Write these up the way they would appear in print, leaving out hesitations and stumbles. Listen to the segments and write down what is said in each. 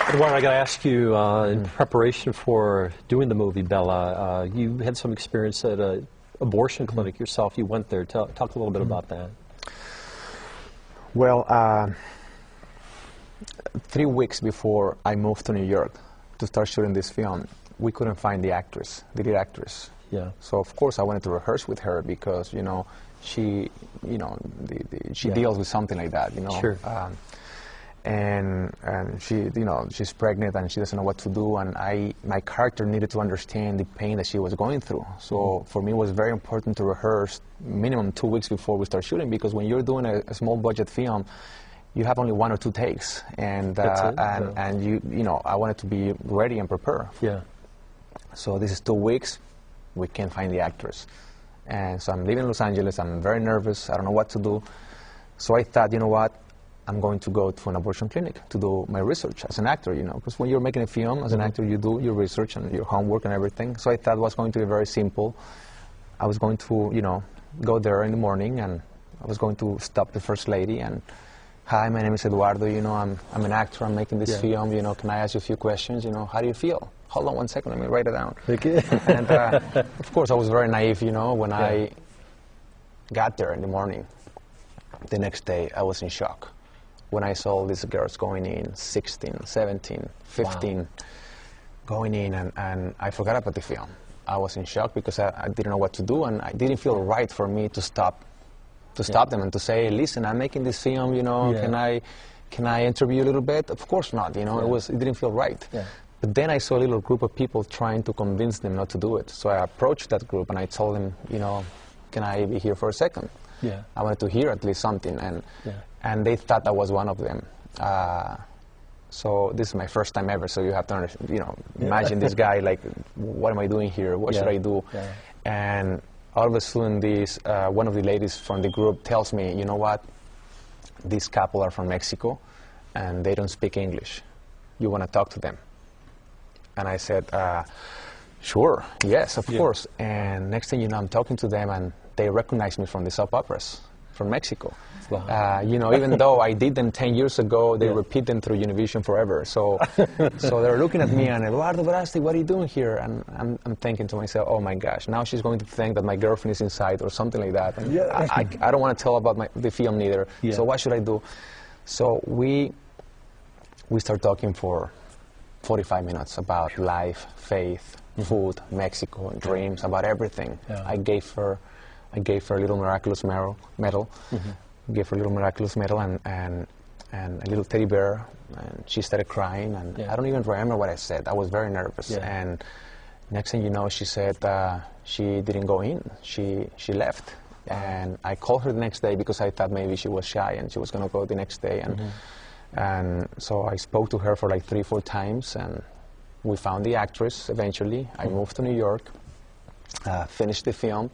Eduardo, I got to ask you, in preparation for doing the movie Bella, you had some experience at an abortion clinic yourself. You went there. Talk a little bit about that. Well, 3 weeks before I moved to New York to start shooting this film, we couldn't find the actress, the lead actress. Yeah. So of course I wanted to rehearse with her because she she deals with something like that, Sure. And she she's pregnant and she doesn't know what to do, and my character needed to understand the pain that she was going through. So for me it was very important to rehearse minimum 2 weeks before we start shooting, because when you're doing a small budget film, you have only 1 or 2 takes, and I wanted to be ready and prepared. Yeah. So this is 2 weeks. We can't find the actress, and so I'm living in Los Angeles. I'm very nervous. I don't know what to do. So I thought, you know what? I'm going to go to an abortion clinic to do my research as an actor, because when you're making a film as an actor, you do your research and your homework and everything. So I thought it was going to be very simple. I was going to, go there in the morning, and I was going to stop the first lady and, hi, my name is Eduardo, I'm an actor, I'm making this film, can I ask you a few questions, how do you feel? Hold on 1 second, let me write it down. Okay. And of course I was very naive, when I got there in the morning. The next day I was in shock when I saw these girls going in, 16, 17, 15, going in, and I forgot about the film. I was in shock because I didn't know what to do, and I didn't feel right for me to stop them and to say, listen, I'm making this film, can I interview you a little bit? Of course not, it didn't feel right. Yeah. But then I saw a little group of people trying to convince them not to do it. So I approached that group and I told them, can I be here for a second? Yeah. I wanted to hear at least something, and they thought I was one of them. So this is my first time ever, so you have to imagine this guy, like, what am I doing here? What should I do? Yeah. And all of a sudden, one of the ladies from the group tells me, you know what? These couple are from Mexico, and they don't speak English. You want to talk to them? And I said, sure, yes, of course. And next thing you know, I'm talking to them, and they recognize me from the soap operas from Mexico. Wow. Even though I did them 10 years ago, they repeat them through Univision forever. So they're looking at me and, Eduardo Verastegui, what are you doing here? And I'm thinking to myself, oh my gosh, now she's going to think that my girlfriend is inside or something like that. And I don't want to tell about the film neither. Yeah. So what should I do? So we start talking for 45 minutes about life, faith, food, Mexico, dreams, about everything. Yeah. I gave her a little miraculous medal. Gave her a little miraculous medal and a little teddy bear, and she started crying, and I don't even remember what I said. I was very nervous. Yeah. And next thing you know, she said she didn't go in. She left. And I called her the next day because I thought maybe she was shy and she was going to go the next day. And so I spoke to her for like 3 or 4 times, and we found the actress eventually. I moved to New York, finished the film.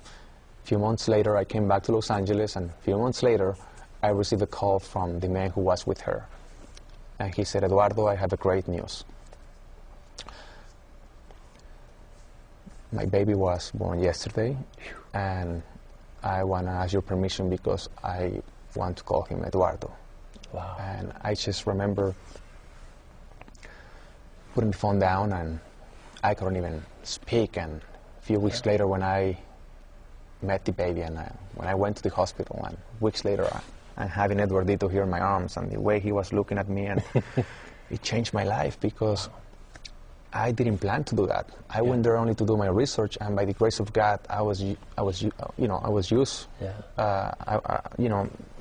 A few months later, I came back to Los Angeles, and a few months later, I received a call from the man who was with her. And he said, Eduardo, I have a great news. My baby was born yesterday, and I want to ask your permission because I want to call him Eduardo. Wow. And I just remember putting the phone down, and I couldn't even speak. And a few weeks later, when I met the baby, and when I went to the hospital, and weeks later, I'm having Eduardito here in my arms, and the way he was looking at me, and it changed my life because I didn't plan to do that. I went there only to do my research, and by the grace of God, I was used,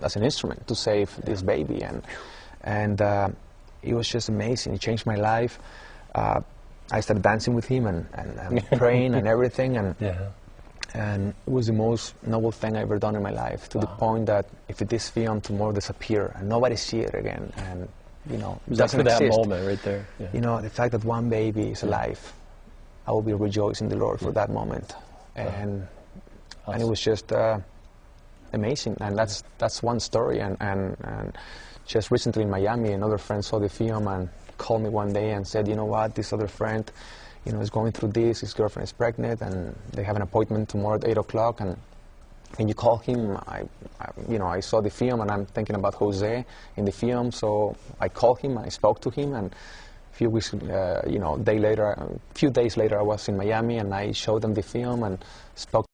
as an instrument to save this baby, and it was just amazing. It changed my life. I started dancing with him and praying and everything, and it was the most noble thing I ever done in my life, to the point that if this film tomorrow disappear and nobody see it again, and just for that exist, moment right there. Yeah. The fact that one baby is alive, I will be rejoicing the Lord for that moment, and it was just amazing. And that's one story. And just recently in Miami, another friend saw the film and called me one day and said, you know what, this other friend, is going through this. His girlfriend is pregnant, and they have an appointment tomorrow at 8 o'clock. And can you call him? I saw the film, and I'm thinking about Jose in the film. So I called him, I spoke to him, and few weeks, few days later, I was in Miami, and I showed them the film and spoke